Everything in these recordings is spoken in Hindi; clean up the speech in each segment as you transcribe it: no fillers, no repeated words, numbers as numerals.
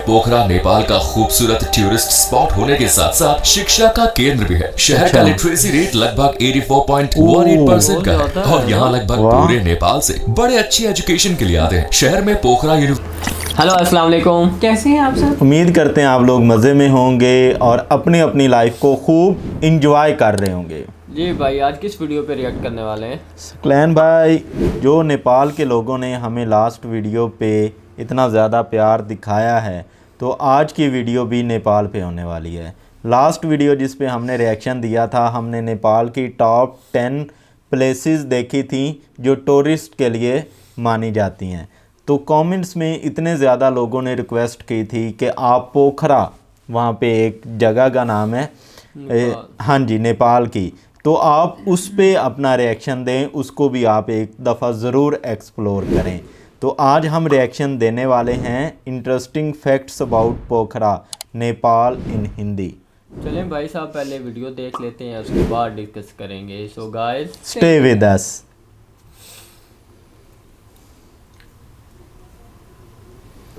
पोखरा नेपाल का खूबसूरत टूरिस्ट स्पॉट होने के साथ साथ शिक्षा का केंद्र भी है। शहर का लिटरेसी रेट लगभग 84.18% का है और यहाँ लगभग पूरे नेपाल से बड़े अच्छी एजुकेशन के लिए आते हैं। शहर में पोखरा हेलो अस्सलाम वालेकुम, कैसे हैं आप सब? उम्मीद करते हैं आप लोग मज़े में होंगे और अपनी अपनी लाइफ को खूब इंजॉय कर रहे होंगे। जी भाई, आज किस वीडियो पे रिएक्ट करने वाले हैं? सकलैन भाई, जो नेपाल के लोगों ने हमें लास्ट वीडियो पे इतना ज़्यादा प्यार दिखाया है, तो आज की वीडियो भी नेपाल पे होने वाली है। लास्ट वीडियो जिस पे हमने रिएक्शन दिया था, हमने नेपाल की टॉप 10 प्लेसेस देखी थी जो टूरिस्ट के लिए मानी जाती हैं। तो कमेंट्स में इतने ज़्यादा लोगों ने रिक्वेस्ट की थी कि आप पोखरा, वहाँ पे एक जगह का नाम है हाँ जी, नेपाल की, तो आप उस पे अपना रिएक्शन दें, उसको भी आप एक दफ़ा ज़रूर एक्सप्लोर करें। तो आज हम रिएक्शन देने वाले हैं इंटरेस्टिंग फैक्ट्स अबाउट पोखरा नेपाल इन हिंदी। चलें भाई साहब, पहले वीडियो देख लेते हैं, उसके बाद डिस्कस करेंगे। So guys, stay with us.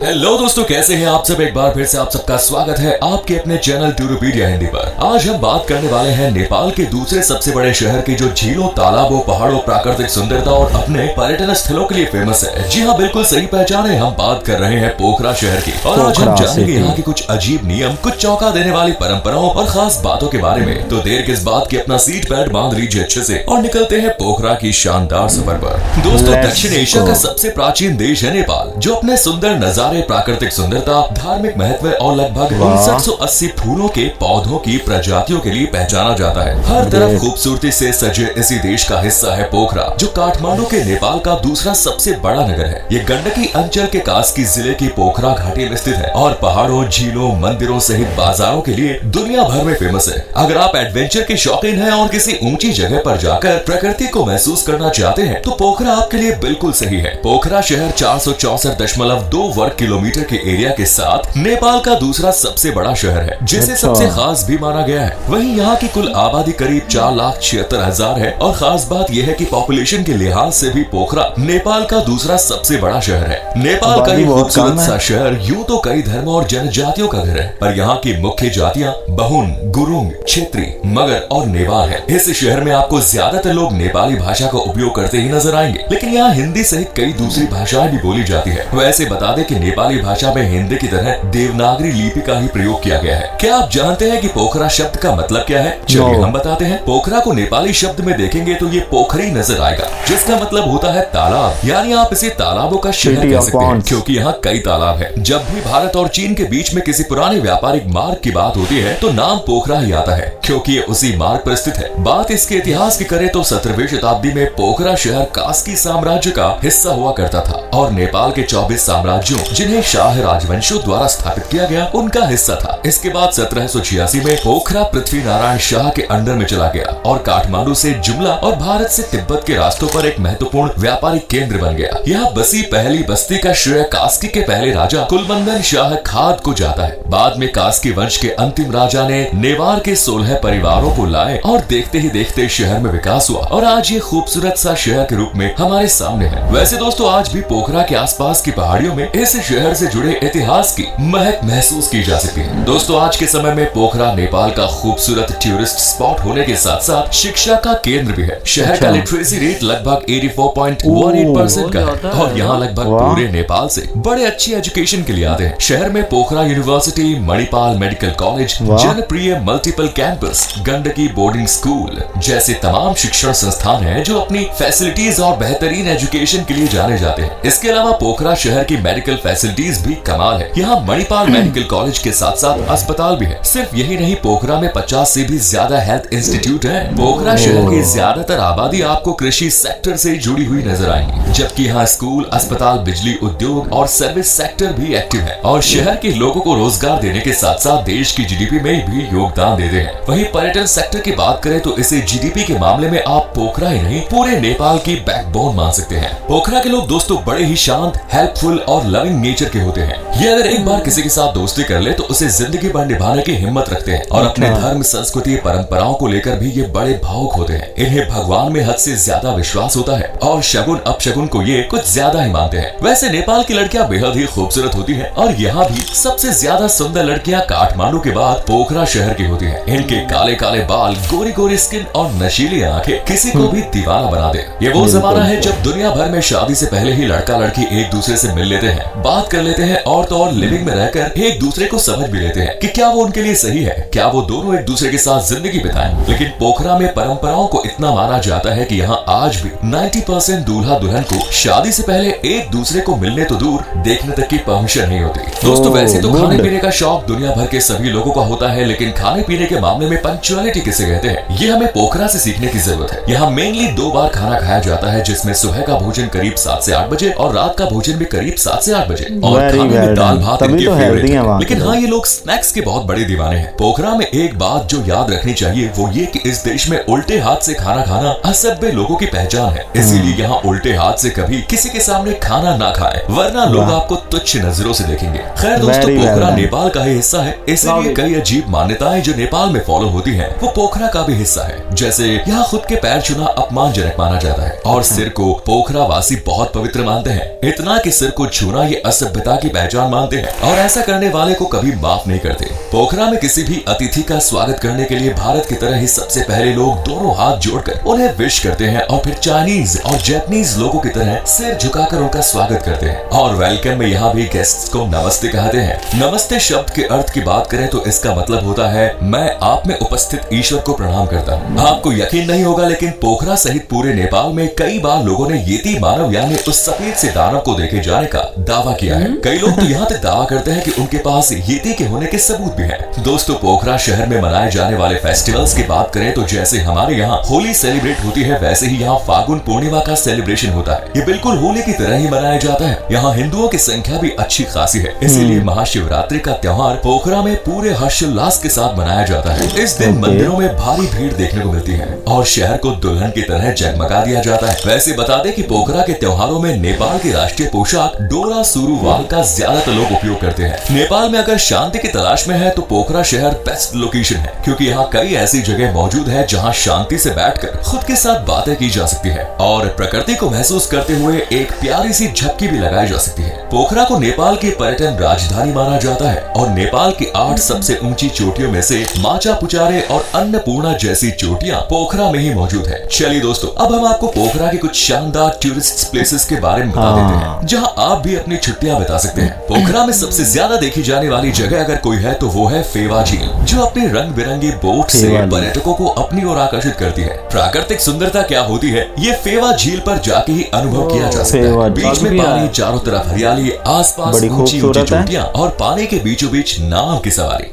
Hello दोस्तों, कैसे हैं आप सब? एक बार फिर से आप सबका स्वागत है आपके अपने चैनल टूरोपीडिया हिंदी पर। आज हम बात करने वाले हैं नेपाल के दूसरे सबसे बड़े शहर की, जो झीलों, तालाबों, पहाड़ों, प्राकृतिक सुंदरता और अपने पर्यटन स्थलों के लिए फेमस है। जी हाँ, बिल्कुल सही पहचाने, हम बात कर रहे हैं पोखरा शहर की। और आज हम जानेंगे यहाँ की कुछ अजीब नियम, कुछ चौंका देने वाली परंपराओं और खास बातों के बारे में। तो देर किस बात की, अपना सीट बेल्ट बांध लीजिए अच्छे से और निकलते हैं पोखरा की शानदार सफर पर। दोस्तों, दक्षिण एशिया का सबसे प्राचीन देश है नेपाल, जो अपने सुंदर नजारे, प्राकृतिक सुंदरता, धार्मिक महत्व और लगभग 5980 फूलों के पौधों की प्रजातियों के लिए पहचाना जाता है। हर तरफ खूबसूरती से सजे इसी देश का हिस्सा है पोखरा, जो काठमांडू के नेपाल का दूसरा सबसे बड़ा नगर है। ये गंडकी अंचल के कास्की जिले की पोखरा घाटी में स्थित है और पहाड़ों, झीलों, मंदिरों सहित बाजारों के लिए दुनिया भर में फेमस है। अगर आप एडवेंचर के शौकीन हैं और किसी ऊंची जगह पर जाकर प्रकृति को महसूस करना चाहते हैं, तो पोखरा आपके लिए बिल्कुल सही है। पोखरा शहर 464.2 वर्ग किलोमीटर के एरिया के साथ नेपाल का दूसरा सबसे बड़ा शहर है, जिसे सबसे खास भी माना गया है। वहीं यहाँ की कुल आबादी करीब 4,76,000 है और खास बात यह है कि पॉपुलेशन के लिहाज से भी पोखरा नेपाल का दूसरा सबसे बड़ा शहर है। नेपाल का ये खूबसूरत सा शहर यूं तो कई धर्मों और जनजातियों का घर है, पर यहाँ की मुख्य जातियाँ बहुन, गुरुंग, क्षेत्री, मगर और नेवार है। इस शहर में आपको ज्यादातर लोग नेपाली भाषा का उपयोग करते ही नजर आएंगे, लेकिन यहाँ हिंदी सहित कई दूसरी भाषाएं भी बोली जाती है। वैसे बता दें कि नेपाली भाषा में हिंदी की तरह देवनागरी लिपि का ही प्रयोग किया गया है। क्या आप जानते हैं कि पोखरा शब्द का मतलब क्या है? चलिए हम बताते हैं। पोखरा को नेपाली शब्द में देखेंगे तो ये पोखरी नजर आएगा, जिसका मतलब होता है तालाब, यानी आप इसे तालाबों का शहर कह सकते हैं, क्योंकि यहाँ कई तालाब है। जब भी भारत और चीन के बीच में किसी पुराने व्यापारिक मार्ग की बात होती है, तो नाम पोखरा ही आता है, क्योंकि ये उसी मार्ग पर स्थित है। बात इसके इतिहास की करें तो 17वीं शताब्दी में पोखरा शहर कास्की साम्राज्य का हिस्सा हुआ करता था और नेपाल के 24 साम्राज्यों, जिन्हें शाह राजवंशों द्वारा स्थापित किया गया, उनका हिस्सा था। इसके बाद 1786 में पोखरा पृथ्वी नारायण शाह के अंडर में चला गया और काठमांडू से जुमला और भारत से तिब्बत के रास्तों पर एक महत्वपूर्ण व्यापारिक केंद्र बन गया। यहाँ बसी पहली बस्ती का श्रेय कास्की के पहले राजा कुलमंदन शाह खाद को जाता है। बाद में कास्की वंश के अंतिम राजा ने नेवार के 16 परिवारों को लाए और देखते ही देखते शहर में विकास हुआ और आज ये खूबसूरत सा शहर के रूप में हमारे सामने है। वैसे दोस्तों, आज भी पोखरा के आसपास की पहाड़ियों में इस शहर से जुड़े इतिहास की महक महसूस की जा सकती है। दोस्तों, आज के समय में पोखरा नेपाल का खूबसूरत टूरिस्ट स्पॉट होने के साथ साथ शिक्षा का केंद्र भी है। शहर का लिटरेसी रेट लगभग 84.18% का है और यहाँ लगभग पूरे नेपाल से बड़े अच्छी एजुकेशन के लिए आते हैं। शहर में Pokhara university, Manipal medical college, Janapriya multiple campus, Gandaki boarding school जैसे तमाम शिक्षण संस्थान हैं, जो अपनी फैसिलिटीज और बेहतरीन एजुकेशन के लिए जाने जाते हैं। इसके अलावा पोखरा शहर की मेडिकल फैसिलिटीज भी कमाल है। यहाँ मणिपाल मेडिकल कॉलेज के साथ साथ अस्पताल भी है। सिर्फ यही नहीं, पोखरा में 50 से भी ज्यादा हेल्थ इंस्टीट्यूट है। पोखरा शहर की ज्यादातर आबादी आपको कृषि सेक्टर से जुड़ी हुई नजर आएंगी, जबकि यहाँ स्कूल, अस्पताल, बिजली उद्योग और सर्विस सेक्टर भी एक्टिव है और शहर के लोगों को रोजगार देने के साथ साथ देश की जीडीपी में भी योगदान देते हैं। वहीं पर्यटन सेक्टर की बात करें तो इसे जीडीपी के मामले में आप पोखरा ही नहीं पूरे नेपाल की बैकबोन मान सकते हैं। पोखरा के लोग दोस्तों बड़े ही शांत, हेल्पफुल और लविंग नेचर के होते हैं। ये अगर एक बार किसी के साथ दोस्ती कर ले तो उसे जिंदगी भर निभाने की हिम्मत रखते हैं और अपने धर्म, संस्कृति, परंपराओं को लेकर भी ये बड़े भावुक होते हैं। इन्हें भगवान में हद से ज्यादा विश्वास होता है और शगुन अपशगुन को ये कुछ ज्यादा ही मानते हैं। वैसे नेपाल की लड़कियां बेहद ही खूबसूरत होती है और यहाँ भी सबसे ज्यादा सुंदर लड़कियां काठमांडू के बाद पोखरा शहर की होती है। इनके काले काले बाल, गोरी गोरी स्किन और नशीली आंखें किसी को भी दीवाना बना दे। ये वो जमाना है जब दुनिया भर में शादी से पहले ही लड़का लड़की एक दूसरे से मिल लेते हैं, बात कर लेते हैं और तो और लिविंग में रहकर एक दूसरे को समझ भी लेते हैं कि क्या वो उनके लिए सही है, क्या वो दोनों एक दूसरे के साथ जिंदगी बिताएं। लेकिन पोखरा में परंपराओं को इतना माना जाता है कि यहाँ आज भी 90% दूल्हा दुल्हन को शादी से पहले एक दूसरे को मिलने तो दूर देखने तक की परमिशन नहीं होती। दोस्तों वैसे तो खाने पीने का शौक दुनिया भर के सभी लोगों का होता है, लेकिन खाने पीने के मामले में पंक्चुअलिटी किसे कहते हैं ये हमें पोखरा से सीखने की जरूरत है। यहाँ मेनली 2 बार खाना खाया जाता है, जिसमें सुबह का भोजन करीब 7 से 8 बजे और रात का भोजन भी करीब 7 से 8 बजे। और खाने में दाल भात इनके फेवरेट है। लेकिन हाँ, ये लोग स्नैक्स के बहुत बड़े दीवाने हैं। पोखरा में एक बात जो याद रखनी चाहिए वो ये कि इस देश में उल्टे हाथ से खाना खाना असभ्य लोगों की पहचान है। इसीलिए यहाँ उल्टे हाथ से कभी किसी के सामने खाना ना खाएं, वरना लोग आपको तुच्छ नजरों से देखेंगे। खैर दोस्तों, पोखरा नेपाल का ही हिस्सा है, इसलिए कई अजीब मान्यताएं जो नेपाल में फॉलो होती हैं, वो पोखरा का भी हिस्सा है। जैसे यहाँ खुद के पैर छूना अपमानजनक माना जाता है और सिर को पोखरा वासी बहुत पवित्र मानते हैं। इतना कि सिर को छूना ये असभ्यता की पहचान मानते हैं और ऐसा करने वाले को कभी माफ नहीं करते। पोखरा में किसी भी अतिथि का स्वागत करने के लिए भारत की तरह ही सबसे पहले लोग दोनों हाथ जोड़कर उन्हें विश करते हैं और फिर चाइनीज और जापानीज लोगों की तरह सिर झुकाकर उनका स्वागत करते हैं। और वेलकम में यहाँ भी गेस्ट्स को नमस्ते कहते हैं। नमस्ते शब्द के अर्थ की बात करें तो इसका मतलब होता है मैं आप में उपस्थित ईश्वर को प्रणाम करता हूँ। आपको यकीन नहीं होगा, लेकिन पोखरा सहित पूरे नेपाल में कई बार लोगों ने येती मानव यानी उस सफेद से दानव को देखे जाने का दावा किया है। कई लोग तो यहाँ तक दावा करते हैं कि उनके पास येती के होने के सबूत भी हैं। दोस्तों, पोखरा शहर में मनाए जाने वाले फेस्टिवल्स की बात करें तो जैसे हमारे यहाँ होली सेलिब्रेट होती है, वैसे ही यहाँ फागुन पूर्णिमा का सेलिब्रेशन होता है। ये बिल्कुल होली की तरह ही मनाया जाता है। यहाँ हिंदुओं की संख्या भी अच्छी खासी है, इसीलिए महाशिवरात्रि का त्योहार पोखरा में पूरे हर्षोल्लास के साथ मनाया जाता है। इस दिन मंदिरों में भारी भीड़ देखने को मिलती है और शहर को दुल्हन की तरह जगमगा दिया जाता है। वैसे बता दें कि पोखरा के त्योहारों में नेपाल की राष्ट्रीय पोशाक डोरा सुरुवाल का ज्यादातर लोग उपयोग करते हैं। नेपाल में अगर शांति की तलाश में है तो पोखरा शहर बेस्ट लोकेशन है, क्योंकि यहाँ कई ऐसी जगह मौजूद है जहाँ शांति से बैठकर खुद के साथ बातें की जा सकती है और प्रकृति को महसूस करते हुए एक प्यारी सी झपकी भी लगाई जा सकती है। पोखरा को नेपाल की पर्यटन राजधानी माना जाता है और नेपाल की 8 सबसे ऊंची चोटियों में से माचा पुचारे और अन्नपूर्णा जैसी चोटियां पोखरा में ही मौजूद है। चलिए दोस्तों, अब हम आपको पोखरा के कुछ शानदार टूरिस्ट प्लेसेस के बारे में बता देते हैं जहां आप भी अपनी छुट्टियां बिता सकते हैं। पोखरा में सबसे ज्यादा देखी जाने वाली जगह अगर कोई है तो वो है फेवा झील, जो अपने रंग बिरंगी बोट से पर्यटकों को अपनी ओर आकर्षित करती है। प्राकृतिक सुंदरता क्या होती है ये फेवा झील पर जाके ही अनुभव किया जा सकता है। बीच में पानी, चारों तरफ हरियाली, आसपास ऊंची ऊंची चोटियां और पानी के बीचों बीच नाव की सवारी।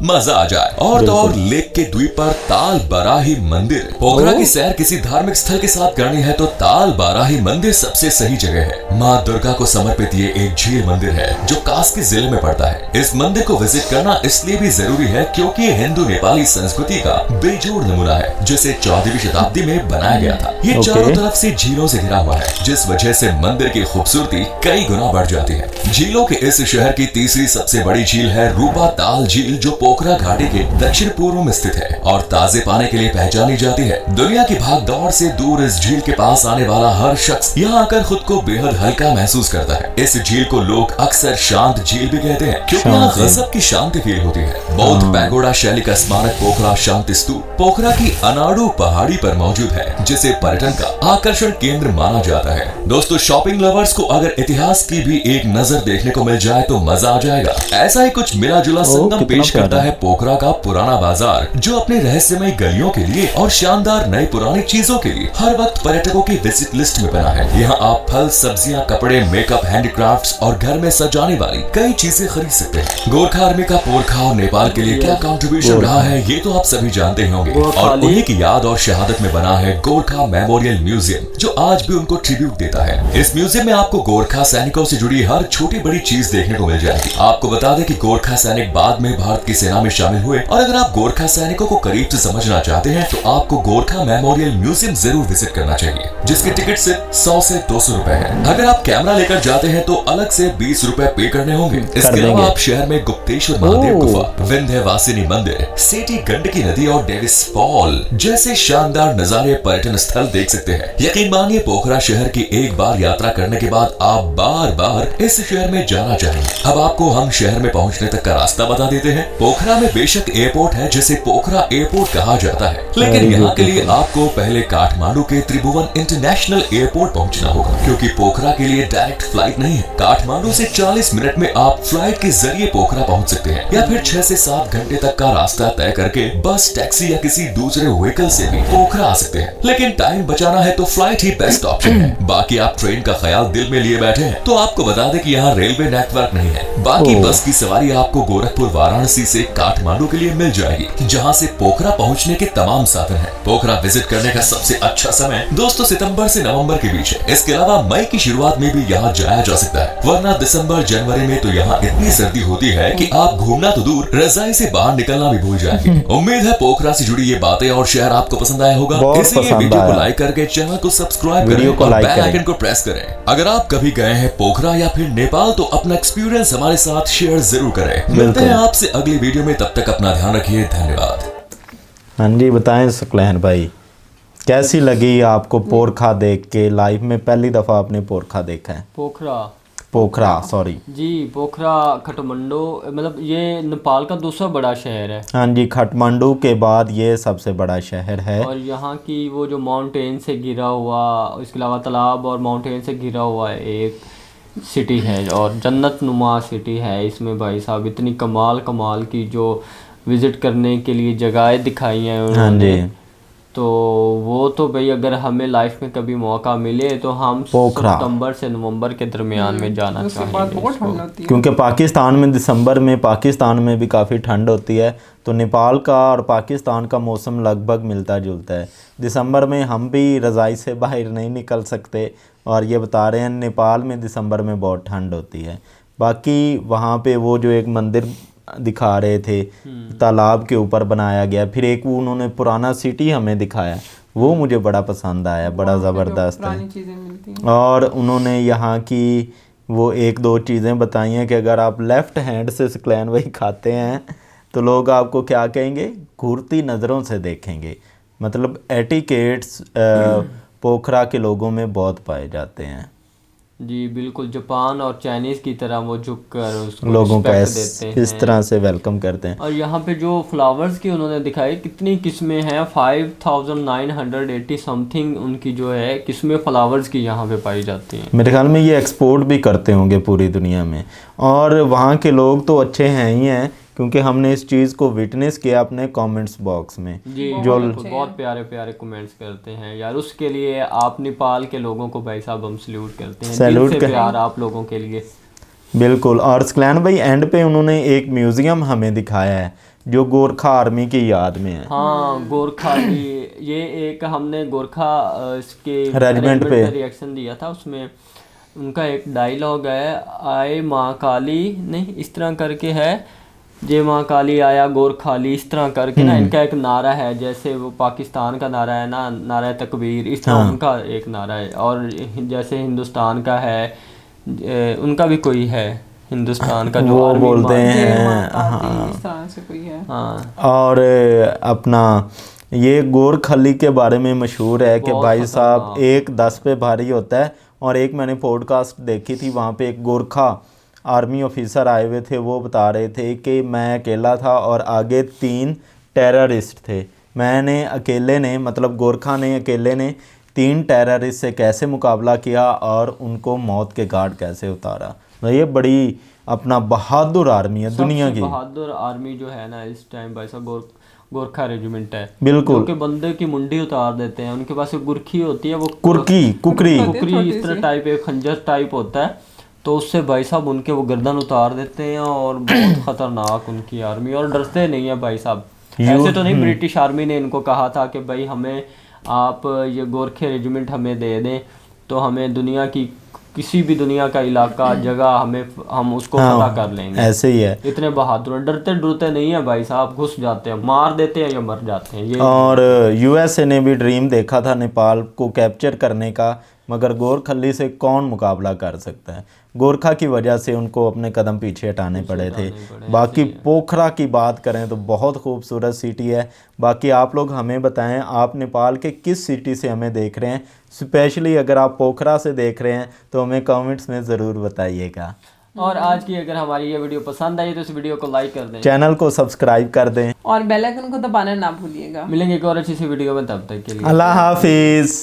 मजा आ जाए। और तो और लेक के द्वीप पर ताल बाराही मंदिर। पोखरा की सैर किसी धार्मिक स्थल के साथ करनी है तो ताल बाराही मंदिर सबसे सही जगह है। माँ दुर्गा को समर्पित ये एक झील मंदिर है जो कास्की जिले में पड़ता है। इस मंदिर को विजिट करना इसलिए भी जरूरी है क्योंकि ये हिंदू नेपाली संस्कृति का बेजोड़ नमूना है, जिसे 14वीं शताब्दी में बनाया गया था। ये चारों तरफ से झीलों से घिरा हुआ है, जिस वजह से मंदिर की खूबसूरती कई गुना बढ़ जाती है। झीलों के इस शहर की तीसरी सबसे बड़ी झील है रूपा ताल झील, जो पोखरा घाटी के दक्षिण पूर्व में स्थित है और ताजे पानी के लिए पहचानी जाती है। दुनिया की भागदौड़ से दूर इस झील के पास आने वाला हर शख्स यहाँ आकर खुद को बेहद हल्का महसूस करता है। इस झील को लोग अक्सर शांत झील भी कहते हैं क्योंकि यहाँ गजब की शांति फील होती है। बौद्ध पैगोडा शैली का स्मारक पोखरा शांति स्तूप पोखरा की अनाडू पहाड़ी पर मौजूद है, जिसे पर्यटन का आकर्षण केंद्र माना जाता है। दोस्तों, शॉपिंग लवर्स को अगर इतिहास की भी एक नजर देखने को मिल जाए तो मजा आ जाएगा। ऐसा ही कुछ मिला जुला संगम पेश करता है पोखरा का पुराना बाजार, जो अपने रहस्यमय गलियों के लिए और शानदार नई पुरानी चीजों के लिए हर वक्त पर्यटकों की विजिट लिस्ट में बना है। यहाँ आप फल, सब्जियां, कपड़े, मेकअप, हैंडीक्राफ्ट्स और घर में सजाने वाली कई चीजें खरीद सकते हैं। गोरखा आर्मी का पोरखा और नेपाल के लिए क्या कंट्रीब्यूशन रहा है ये तो आप सभी जानते होंगे और उन्हीं की याद और शहादत में बना है गोरखा मेमोरियल म्यूजियम, जो आज भी उनको ट्रिब्यूट देता है। इस म्यूजियम में आपको गोरखा सैनिकों से जुड़ी हर छोटी बड़ी चीज देखने को मिल जाएगी। आपको बता दें कि गोरखा सैनिक बाद में भारत की सेना में शामिल हुए और अगर आप गोरखा सैनिकों को करीब से समझना चाहते हैं तो आपको गोरखा मेमोरियल म्यूजियम जरूर विजिट करना चाहिए, जिसकी टिकट सिर्फ 100 से 200 रुपए है। अगर आप कैमरा लेकर जाते हैं तो अलग से 20 रुपए पे करने होंगे। इसके अलावा आप शहर में गुप्तेश्वर महादेव गुफा, विंध्यवासिनी मंदिर, सेठी गंडकी नदी और डेविस फॉल जैसे शानदार नजारे पर्यटन स्थल देख सकते हैं। यकीन मानिए पोखरा शहर की एक बार यात्रा करने के बाद आप बार बार इस शहर में जाना चाहेंगे। अब आपको हम शहर में पहुंचने तक का रास्ता बता देते हैं। पोखरा में बेशक एयरपोर्ट है जिसे पोखरा एयरपोर्ट कहा जाता है, लेकिन यहाँ के लिए आपको पहले काठमांडू के त्रिभुवन इंटरनेशनल एयरपोर्ट पहुंचना होगा, क्योंकि पोखरा के लिए डायरेक्ट फ्लाइट नहीं है। काठमांडू से 40 मिनट में आप फ्लाइट के जरिए पोखरा पहुंच सकते हैं, या फिर 6 से 7 घंटे तक का रास्ता तय करके बस, टैक्सी या किसी दूसरे व्हीकल से भी पोखरा आ सकते हैं। लेकिन टाइम बचाना है तो फ्लाइट ही बेस्ट ऑप्शन है। बाकी आप ट्रेन का ख्याल दिल में लिए बैठे हैं तो आपको बता दें कि यहाँ रेलवे नेटवर्क नहीं है। बाकी बस की सवारी आपको गोरखपुर वाराणसी से काठमांडू के लिए मिल जाएगी, जहाँ से पोखरा पहुँचने के तमाम साधन हैं। पोखरा विजिट करने का सबसे अच्छा समय दोस्तों सितंबर से नवंबर के बीच है। इसके अलावा मई की शुरुआत में भी यहाँ जाया जा सकता है, वरना दिसंबर जनवरी में तो यहाँ इतनी सर्दी होती है कि आप घूमना तो दूर रजाई से बाहर निकलना भी भूल जाएंगे। उम्मीद है पोखरा से जुड़ी ये बातें और शहर आपको पसंद आया होगा, इसलिए वीडियो को लाइक करके चैनल को सब्सक्राइब करें और बेल आइकन को प्रेस करें। अगर आप कभी गए हैं पोखरा या फिर नेपाल तो अपना एक्सपीरियंस हमारे साथ शेयर जरूर करें। मिलते हैं आपसे अगली वीडियो में, तब तक अपना ध्यान रखिए। धन्यवाद। हाँ जी, बताएं सुकलैन भाई, कैसी लगी आपको पोखरा देख के? लाइफ में पहली दफ़ा आपने पोखरा देखा है? पोखरा सॉरी जी, पोखरा काठमांडू मतलब ये नेपाल का दूसरा बड़ा शहर है। हाँ जी, काठमांडू के बाद ये सबसे बड़ा शहर है। और यहाँ की वो जो माउंटेन से घिरा हुआ, इसके अलावा तालाब और माउंटेन से घिरा हुआ एक सिटी है और जन्नत नुमा सिटी है। इसमें भाई साहब इतनी कमाल की जो विज़िट करने के लिए जगहें दिखाई हैं उन्होंने। हाँ जी, तो वो तो भाई अगर हमें लाइफ में कभी मौका मिले तो हम सितंबर से नवंबर के दरमियान में जाना चाहेंगे, क्योंकि पाकिस्तान में दिसंबर में पाकिस्तान में भी काफ़ी ठंड होती है, तो नेपाल का और पाकिस्तान का मौसम लगभग मिलता जुलता है। दिसंबर में हम भी रज़ाई से बाहर नहीं निकल सकते, और ये बता रहे हैं नेपाल में दिसंबर में बहुत ठंड होती है। बाकी वहाँ पे वो जो एक मंदिर दिखा रहे थे तालाब के ऊपर बनाया गया, फिर एक वो उन्होंने पुराना सिटी हमें दिखाया, वो मुझे बड़ा पसंद आया, बड़ा ज़बरदस्त है। और उन्होंने यहाँ की वो एक दो चीज़ें बताई हैं कि अगर आप लेफ़्ट हैंड से सुकलैन भाई खाते हैं तो लोग आपको क्या कहेंगे, घूरती नज़रों से देखेंगे। मतलब एटिकेट्स पोखरा के लोगों में बहुत पाए जाते हैं। जी बिल्कुल, जापान और चाइनीज़ की तरह वो झुक कर उसको लोगों का देते हैं, इस तरह से वेलकम करते हैं। और यहाँ पे जो फ्लावर्स की उन्होंने दिखाई कितनी किस्में हैं, 5980 समथिंग उनकी जो है किस्में फ्लावर्स की यहाँ पे पाई जाती हैं। मेरे ख्याल में ये एक्सपोर्ट भी करते होंगे पूरी दुनिया में। और वहाँ के लोग तो अच्छे हैं ही हैं, क्योंकि हमने इस चीज़ को विटनेस किया अपने कमेंट्स बॉक्स में। जी जो बहुत प्यारे कमेंट्स करते हैं यार, उसके लिए आप नेपाल के लोगों को भाई साहब हम सैल्यूट करते हैं, दिल से प्यार आप लोगों के लिए। बिल्कुल। और सुकलैन भाई एंड पे उन्होंने एक म्यूज़ियम हमें दिखाया है जो गोरखा आर्मी की याद में है। हाँ, गोरखा की ये एक हमने गोरखा इसके रेजिमेंट पे रिएक्शन दिया था, उसमें उनका एक डायलॉग है, आए माँ काली, नहीं इस तरह करके है, जय माँ काली आया गोरखाली, इस तरह करके ना इनका एक नारा है। जैसे वो पाकिस्तान का नारा है ना, नारा तकबीर, इस तरह उनका एक नारा है। और जैसे हिंदुस्तान का है, उनका भी कोई है हिंदुस्तान का जो वो बोलते हैं, हाँ इस तरह से कोई है। हाँ, और अपना ये गोरखली के बारे में मशहूर है कि भाई साहब एक 10 पे भारी होता है। और एक मैंने पॉडकास्ट देखी थी, वहाँ पे एक गोरखा आर्मी ऑफिसर आए हुए थे, वो बता रहे थे कि मैं अकेला था और आगे 3 टेररिस्ट थे। मैंने अकेले ने, मतलब गोरखा ने अकेले ने 3 टेररिस्ट से कैसे मुकाबला किया और उनको मौत के घाट कैसे उतारा। तो ये बड़ी अपना बहादुर आर्मी है दुनिया की। बहादुर आर्मी जो है ना इस टाइम भाई साहब गोरखा रेजिमेंट है। बिल्कुल, के बंदे की मुंडी उतार देते हैं। उनके पास एक गुरखी होती है, वो कुकरी इस तरह टाइप, एक खंजर टाइप होता है, तो उससे भाई साहब उनके वो गर्दन उतार देते हैं। और बहुत खतरनाक उनकी आर्मी, और डरते नहीं है भाई साहब। ऐसे तो नहीं ब्रिटिश आर्मी ने इनको कहा था कि भाई हमें आप ये गोरखे रेजिमेंट हमें दे दें तो हमें दुनिया की किसी भी दुनिया का इलाका जगह हम उसको पता कर लेंगे। ऐसे ही है। इतने बहादुर हैं, डरते डरते नहीं है भाई साहब, घुस जाते हैं, मार देते हैं या मर जाते हैं ये। और यूएसए ने भी ड्रीम देखा था नेपाल को कैप्चर करने का, मगर गोरखली से कौन मुकाबला कर सकता है। गोरखा की वजह से उनको अपने कदम पीछे हटाने पड़े थे। बाकी पोखरा की बात करें तो बहुत खूबसूरत सिटी है। बाकी आप लोग हमें बताएं आप नेपाल के किस सिटी से हमें देख रहे हैं, स्पेशली अगर आप पोखरा से देख रहे हैं तो हमें कमेंट्स में ज़रूर बताइएगा। और आज की अगर हमारी ये वीडियो पसंद आई तो इस वीडियो को लाइक कर दें, चैनल को सब्सक्राइब कर दें और बेल आइकन को दबाना ना भूलिएगा। मिलेंगे एक और अच्छी सी वीडियो में, तब तक के लिए अल्लाह हाफिज़।